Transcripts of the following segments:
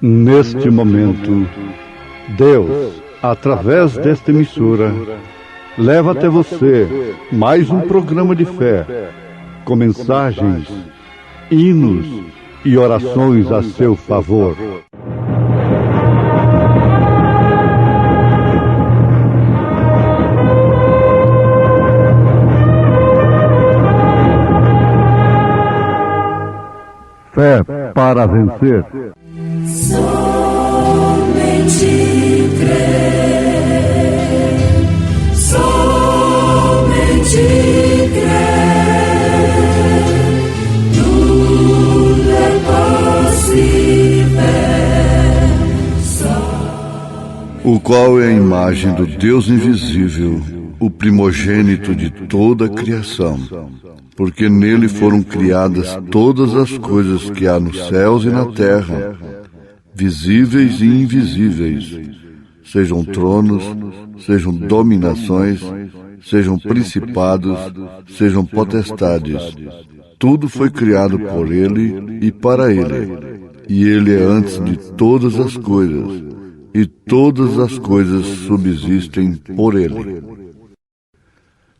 Neste momento, Deus, através desta emissora, leva até você mais um programa de fé, com mensagens, hinos e orações a seu favor. Fé para vencer. Somente crer, somente crer, tudo é possível. O qual é a imagem do Deus invisível, o primogênito de toda a criação, porque nele foram criadas todas as coisas que há nos céus e na terra, visíveis e invisíveis, sejam tronos, sejam dominações, sejam principados, sejam potestades. Tudo foi criado por ele e para ele, e ele é antes de todas as coisas, e todas as coisas subsistem por ele.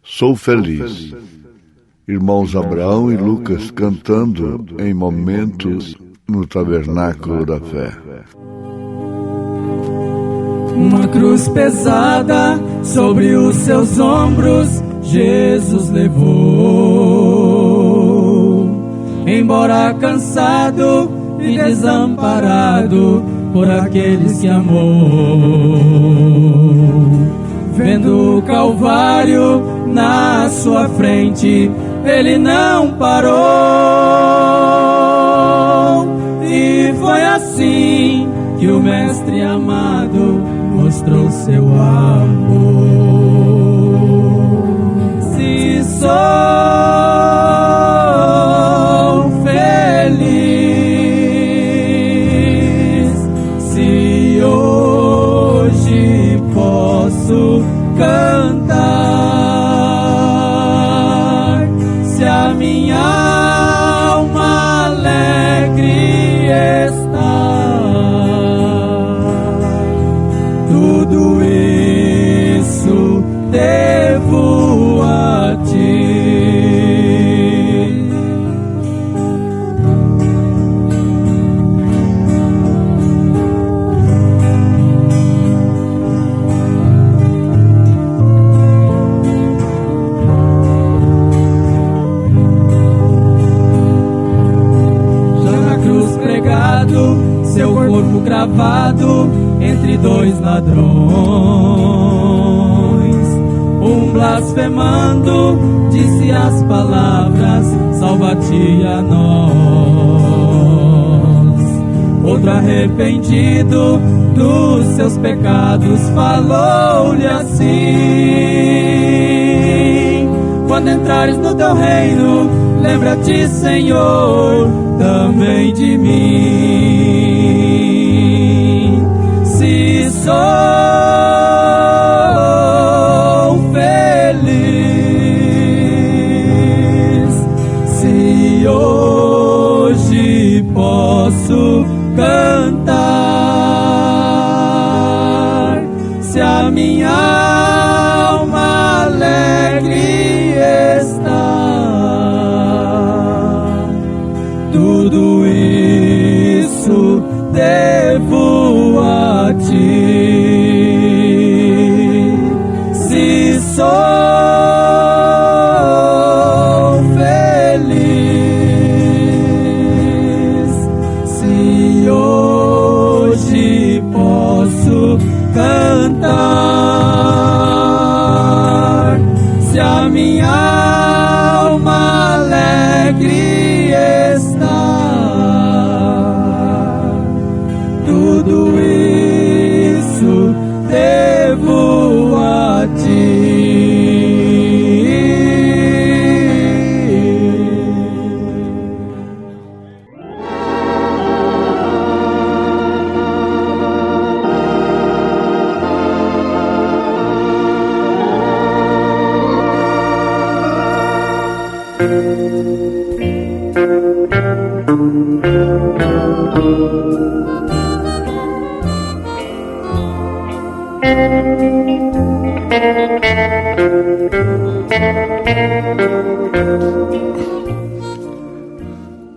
Sou feliz. Irmãos Abraão e Lucas cantando em momentos no Tabernáculo da Fé. Uma cruz pesada sobre os seus ombros Jesus levou. Embora cansado e desamparado por aqueles que amou, vendo o Calvário na sua frente, ele não parou. E foi assim que o Mestre amado mostrou seu amor. Se sou feliz, se hoje posso cantar, se a minha alma alegre está, tudo isso devo a ti. Seu corpo cravado entre dois ladrões, um blasfemando disse as palavras: salva-te a nós. Outro arrependido dos seus pecados falou-lhe assim: quando entrares no teu reino, lembra-te, Senhor, também de mim. Se sou feliz, se hoje posso cantar, se a minha alma alegre está, tudo isso devo a ti. Se sou feliz, se hoje posso cantar, se a minha alma alegre está, tudo isso devo a ti.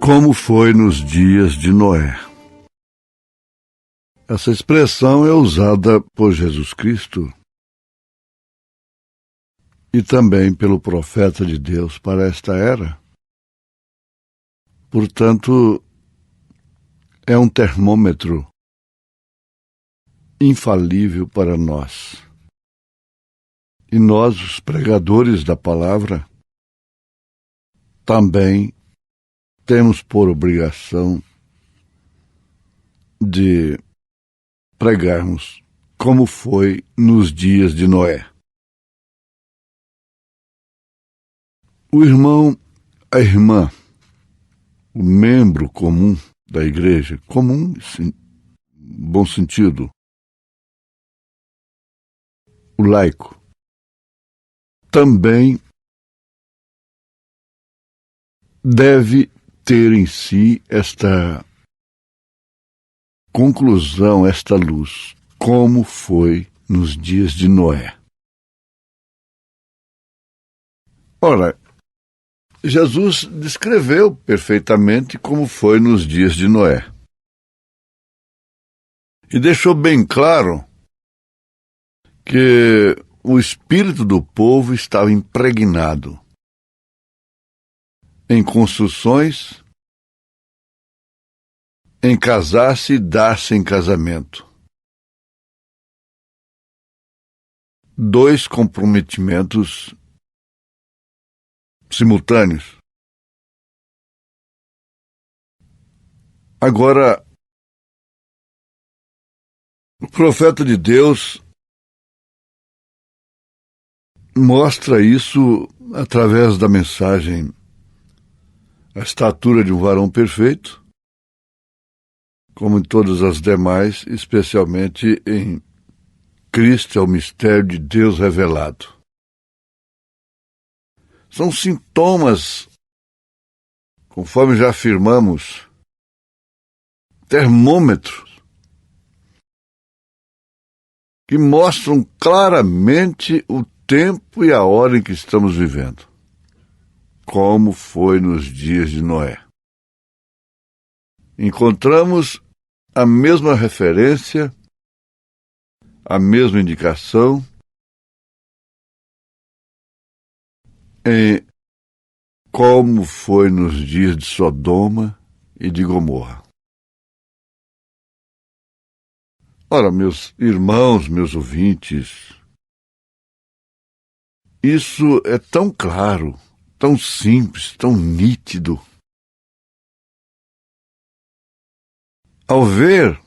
Como foi nos dias de Noé. Essa expressão é usada por Jesus Cristo e também pelo profeta de Deus para esta era. Portanto, é um termômetro infalível para nós. E nós, os pregadores da palavra, também temos por obrigação de pregarmos como foi nos dias de Noé. O irmão, a irmã, o membro comum da igreja, comum, sim, bom sentido, o laico, também deve ter em si esta conclusão, esta luz, como foi nos dias de Noé. Ora, Jesus descreveu perfeitamente como foi nos dias de Noé. E deixou bem claro que o espírito do povo estava impregnado em construções, em casar-se e dar-se em casamento. 2 comprometimentos simultâneos. Agora, o profeta de Deus mostra isso através da mensagem A Estatura de um Varão Perfeito, como em todas as demais, especialmente em Cristo é o mistério de Deus revelado. São sintomas, conforme já afirmamos, termômetros, que mostram claramente o tempo e a hora em que estamos vivendo, como foi nos dias de Noé. Encontramos a mesma referência, a mesma indicação em como foi nos dias de Sodoma e de Gomorra. Ora, meus irmãos, meus ouvintes, isso é tão claro, tão simples, tão nítido. Ao ver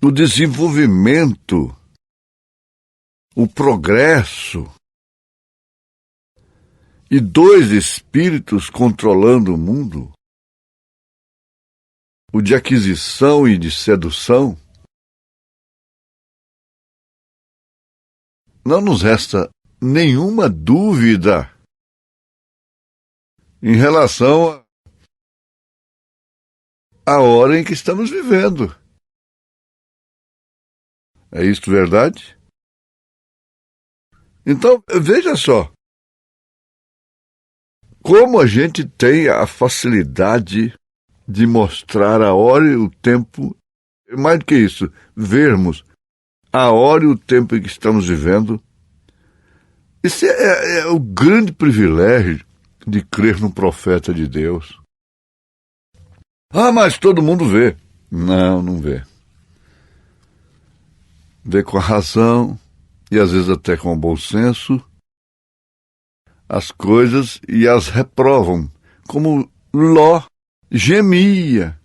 o desenvolvimento, o progresso, e 2 espíritos controlando o mundo, o de aquisição e de sedução, não nos resta nenhuma dúvida em relação à hora em que estamos vivendo. É isto verdade? Então, veja só, como a gente tem a facilidade de mostrar a hora e o tempo, mais do que isso, vermos a hora e o tempo em que estamos vivendo. Isso é o grande privilégio de crer no profeta de Deus. Ah, mas todo mundo vê. Não, não vê. Vê com a razão e às vezes até com o bom senso as coisas e as reprovam, como Ló gemia,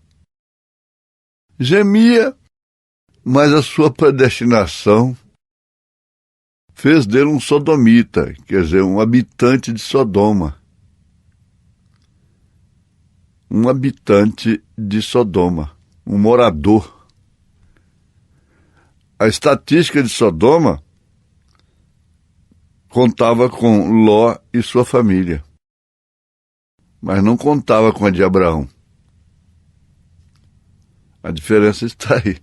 mas a sua predestinação fez dele um sodomita, quer dizer, um habitante de Sodoma. Um habitante de Sodoma, um morador. A estatística de Sodoma contava com Ló e sua família, mas não contava com a de Abraão. A diferença está aí.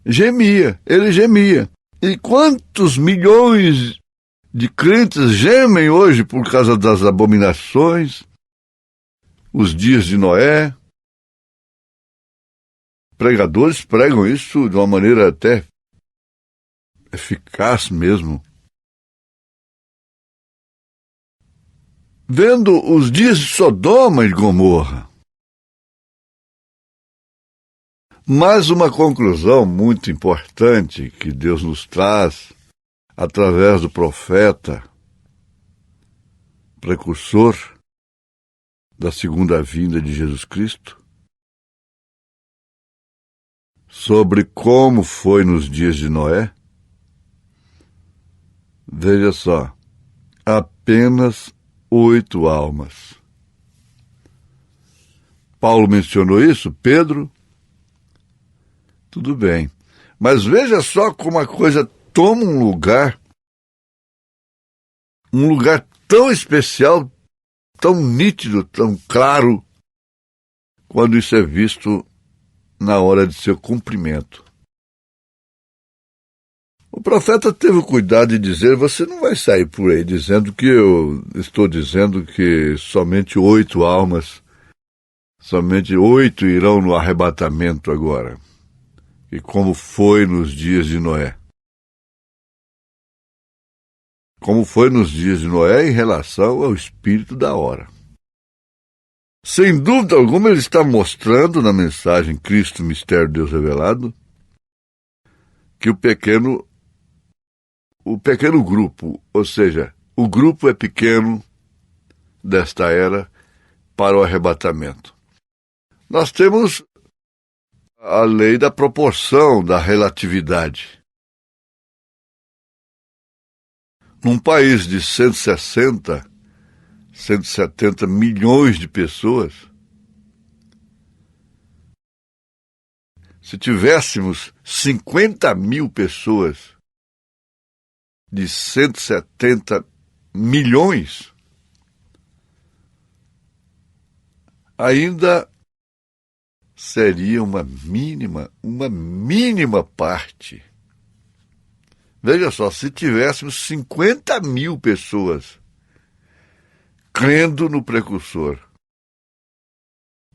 Ele gemia. E quantos milhões de crentes gemem hoje por causa das abominações, os dias de Noé? Pregadores pregam isso de uma maneira até eficaz mesmo. Vendo os dias de Sodoma e Gomorra. Mas uma conclusão muito importante que Deus nos traz através do profeta, precursor da segunda vinda de Jesus Cristo, sobre como foi nos dias de Noé. Veja só, apenas 8 almas. Paulo mencionou isso, Pedro, tudo bem. Mas veja só como a coisa toma um lugar tão especial, tão nítido, tão claro, quando isso é visto na hora de seu cumprimento. O profeta teve o cuidado de dizer: você não vai sair por aí dizendo que eu estou dizendo que somente 8 almas, somente 8 irão no arrebatamento agora, e como foi nos dias de Noé. Como foi nos dias de Noé em relação ao espírito da hora. Sem dúvida alguma, ele está mostrando na mensagem Cristo, Mistério de Deus Revelado, que o pequeno grupo, ou seja, o grupo é pequeno desta era para o arrebatamento. Nós temos a lei da proporção, da relatividade. Num país de 160, 170 milhões de pessoas, se tivéssemos 50 mil pessoas de 170 milhões, ainda seria uma mínima parte. Veja só, se tivéssemos 50 mil pessoas crendo no precursor,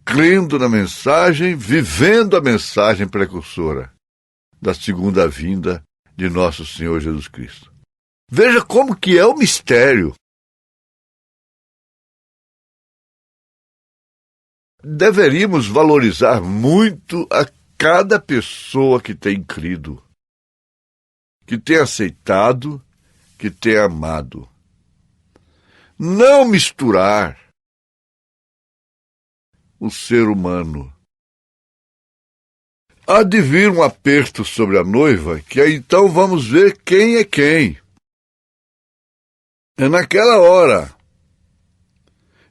crendo na mensagem, vivendo a mensagem precursora da segunda vinda de nosso Senhor Jesus Cristo. Veja como que é o mistério. Deveríamos valorizar muito a cada pessoa que tem crido, que tem aceitado, que tem amado. Não misturar o ser humano. Há de vir um aperto sobre a noiva, que aí então vamos ver quem é quem. É naquela hora.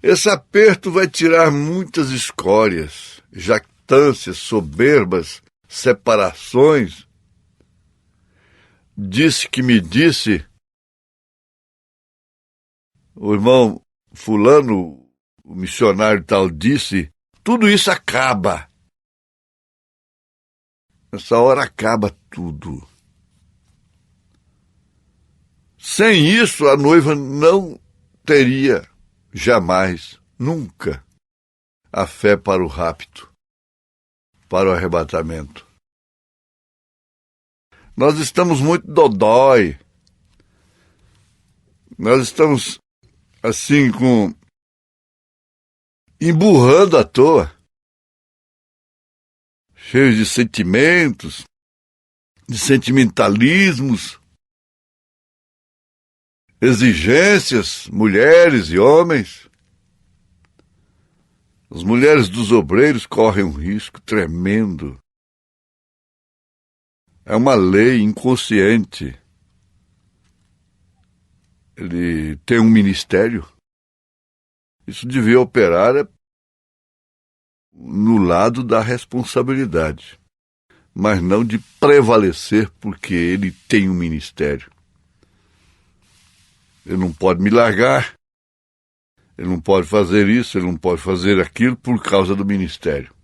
Esse aperto vai tirar muitas escórias, jactâncias, soberbas, separações. Disse que me disse, o irmão fulano, o missionário tal, disse, tudo isso acaba. Nessa hora acaba tudo. Sem isso, a noiva não teria jamais, nunca, a fé para o rapto, para o arrebatamento. Nós estamos muito dodói. Nós estamos, assim, emburrando à toa. Cheios de sentimentos, de sentimentalismos, exigências, mulheres e homens. As mulheres dos obreiros correm um risco tremendo. É uma lei inconsciente. Ele tem um ministério. Isso devia operar no lado da responsabilidade, mas não de prevalecer porque ele tem um ministério. Ele não pode me largar, ele não pode fazer isso, ele não pode fazer aquilo por causa do ministério.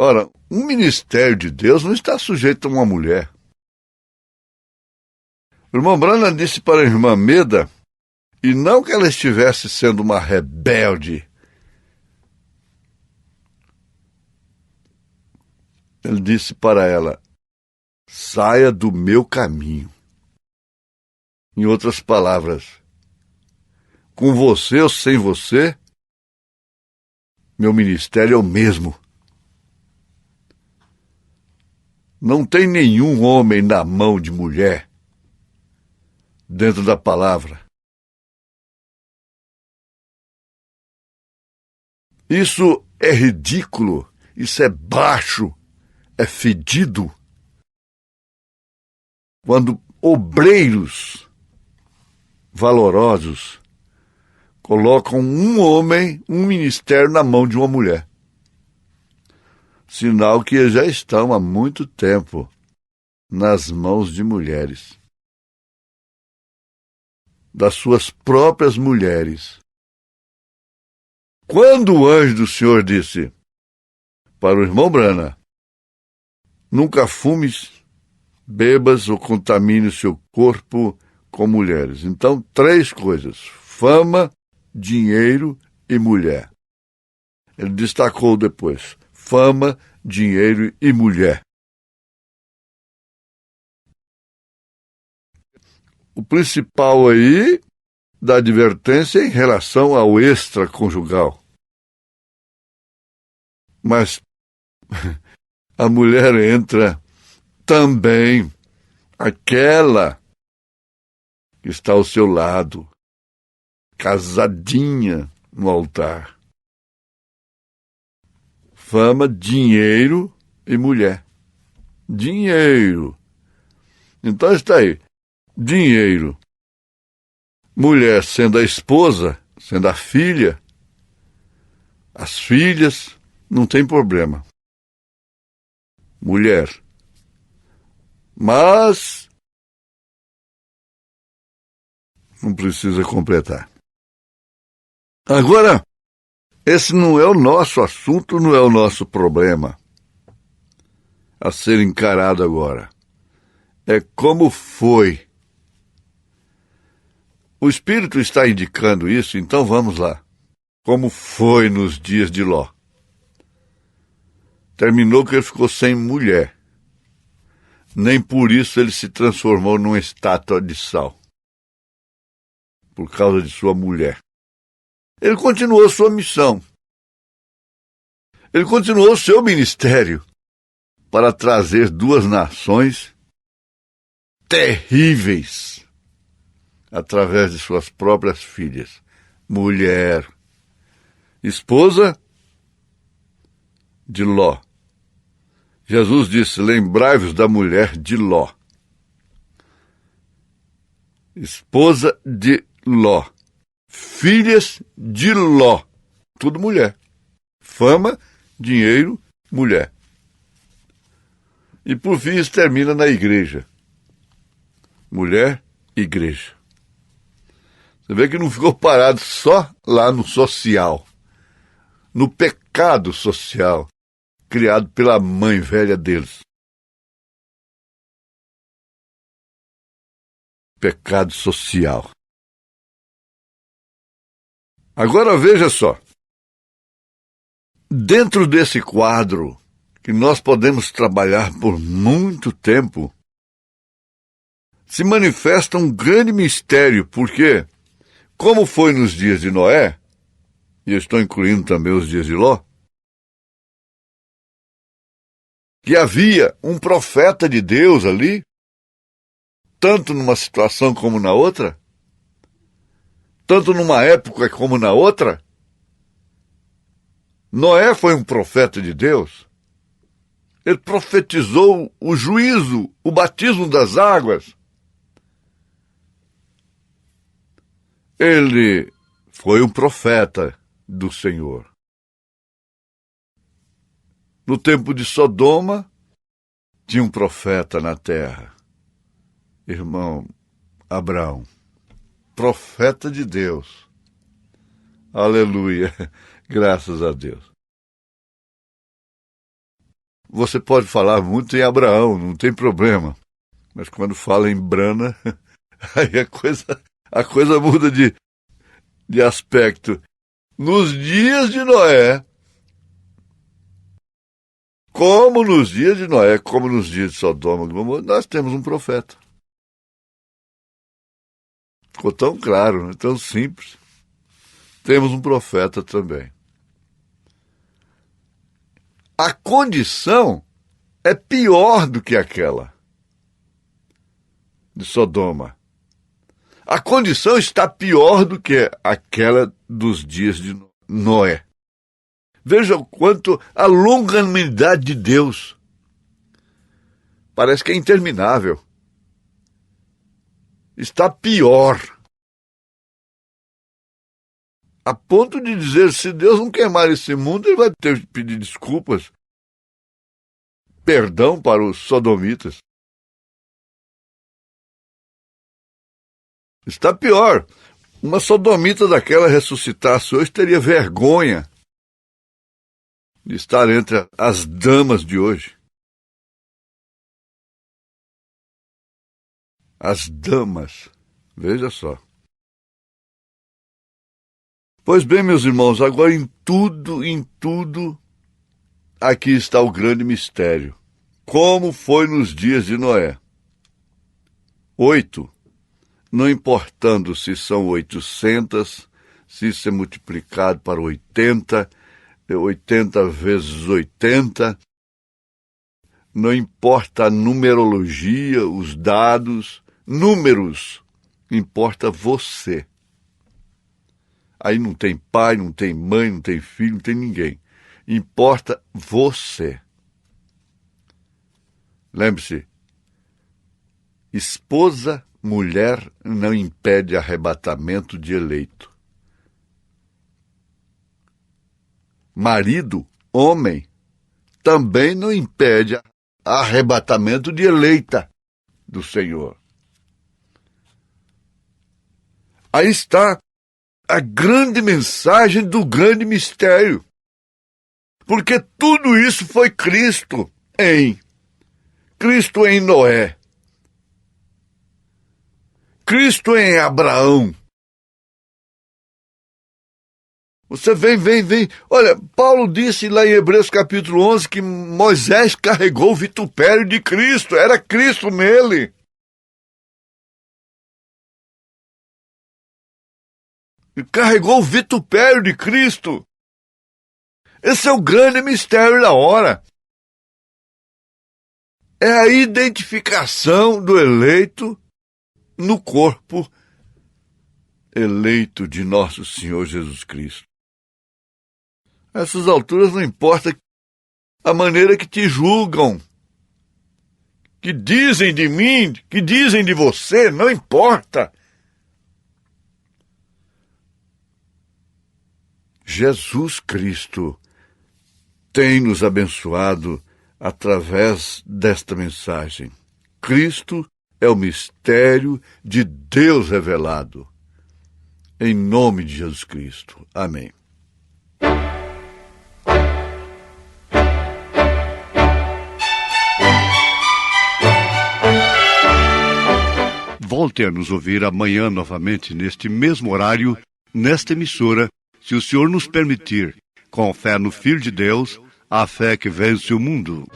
Ora, um ministério de Deus não está sujeito a uma mulher. O irmão Branham disse para a irmã Meda, e não que ela estivesse sendo uma rebelde, ele disse para ela: saia do meu caminho. Em outras palavras, com você ou sem você, meu ministério é o mesmo. Não tem nenhum homem na mão de mulher dentro da palavra. Isso é ridículo, isso é baixo, é fedido. Quando obreiros valorosos colocam um homem, um ministério na mão de uma mulher. Sinal que já estão há muito tempo nas mãos de mulheres. Das suas próprias mulheres. Quando o anjo do Senhor disse para o irmão Branham: nunca fumes, bebas ou contamine o seu corpo com mulheres. Então, 3 coisas: fama, dinheiro e mulher. Ele destacou depois: fama, dinheiro e mulher. O principal aí da advertência é em relação ao extraconjugal. Mas a mulher entra também, aquela que está ao seu lado, casadinha no altar. Fama, dinheiro e mulher. Dinheiro. Então está aí. Dinheiro. Mulher sendo a esposa, sendo a filha, as filhas, não tem problema. Mulher. Mas não precisa completar. Agora, esse não é o nosso assunto, não é o nosso problema a ser encarado agora. É como foi. O Espírito está indicando isso, então vamos lá. Como foi nos dias de Ló? Terminou que ele ficou sem mulher. Nem por isso ele se transformou numa estátua de sal. Por causa de sua mulher. Ele continuou sua missão. Ele continuou seu ministério para trazer 2 nações terríveis através de suas próprias filhas. Mulher, esposa de Ló. Jesus disse: lembrai-vos da mulher de Ló. Esposa de Ló. Filhas de Ló. Tudo mulher. Fama, dinheiro, mulher. E por fim isso termina na igreja. Mulher, igreja. Você vê que não ficou parado só lá no social, no pecado social, criado pela mãe velha deles. Pecado social. Agora veja só. Dentro desse quadro, que nós podemos trabalhar por muito tempo, se manifesta um grande mistério, porque, como foi nos dias de Noé, e eu estou incluindo também os dias de Ló, que havia um profeta de Deus ali, tanto numa situação como na outra, tanto numa época como na outra. Noé foi um profeta de Deus. Ele profetizou o juízo, o batismo das águas. Ele foi um profeta do Senhor. No tempo de Sodoma, tinha um profeta na terra. Irmão Abraão, profeta de Deus. Aleluia, graças a Deus. Você pode falar muito em Abraão, não tem problema. Mas quando fala em Brana, aí a coisa muda de aspecto. Nos dias de Noé, como nos dias de Noé, como nos dias de Sodoma e Gomorra, nós temos um profeta. Ficou tão claro, né? Tão simples. Temos um profeta também. A condição é pior do que aquela de Sodoma. A condição está pior do que aquela dos dias de Noé. Veja o quanto a longanimidade de Deus parece que é interminável. Está pior. A ponto de dizer, se Deus não queimar esse mundo, ele vai ter que pedir desculpas, perdão para os sodomitas. Está pior. Uma sodomita daquela ressuscitasse hoje teria vergonha de estar entre as damas de hoje. As damas. Veja só. Pois bem, meus irmãos, agora em tudo, aqui está o grande mistério. Como foi nos dias de Noé? 8. Não importando se são 800, se isso é multiplicado para 80, 80 vezes 80, não importa a numerologia, os dados, números, importa você. Aí não tem pai, não tem mãe, não tem filho, não tem ninguém. Importa você. Lembre-se, esposa, mulher não impede arrebatamento de eleito. Marido, homem, também não impede arrebatamento de eleita do Senhor. Aí está a grande mensagem do grande mistério. Porque tudo isso foi Cristo em Noé. Cristo em Abraão. Você vem. Olha, Paulo disse lá em Hebreus capítulo 11 que Moisés carregou o vitupério de Cristo. Era Cristo nele. Ele carregou o vitupério de Cristo. Esse é o grande mistério da hora. É a identificação do eleito no corpo eleito de nosso Senhor Jesus Cristo. A essas alturas não importa a maneira que te julgam, que dizem de mim, que dizem de você, não importa. Jesus Cristo tem nos abençoado através desta mensagem. Cristo é o mistério de Deus revelado. Em nome de Jesus Cristo. Amém. Volte a nos ouvir amanhã novamente, neste mesmo horário, nesta emissora, se o Senhor nos permitir, com fé no Filho de Deus, a fé que vence o mundo.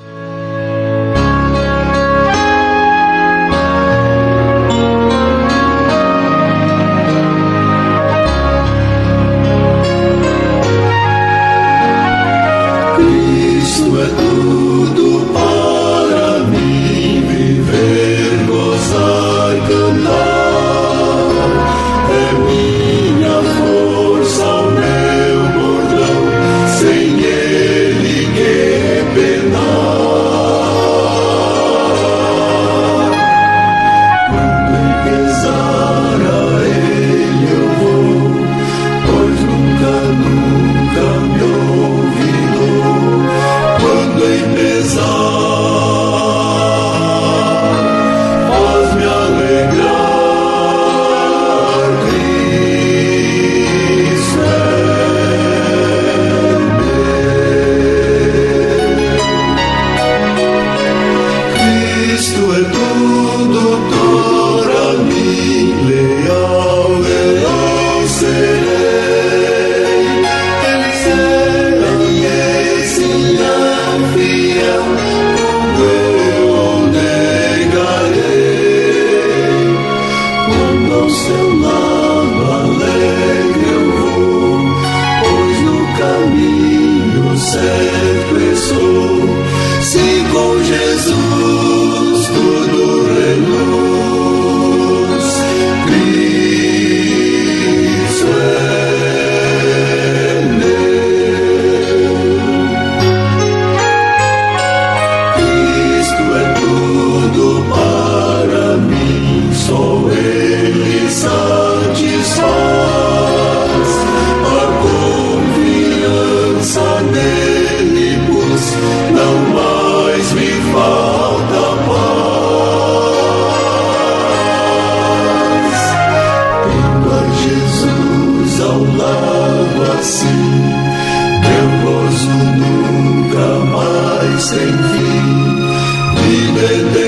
Cristo é tudo para mim, viver, gozar, cantar. É minha força, o meu bordão, sem ele que penar. Cristo é tudo para mim, leal serei. Ele é sinal fiel, como eu negarei. Quando ao seu lado alegre eu vou, pois no caminho certo estou. Se com Jesus tudo reluz, Cristo é meu. Cristo é tudo para mim, só Ele satisfaz. A confiança nele pus, não mais me falta paz. Tendo a Jesus ao lado assim, meu gozo nunca mais tem fim. Vida eterna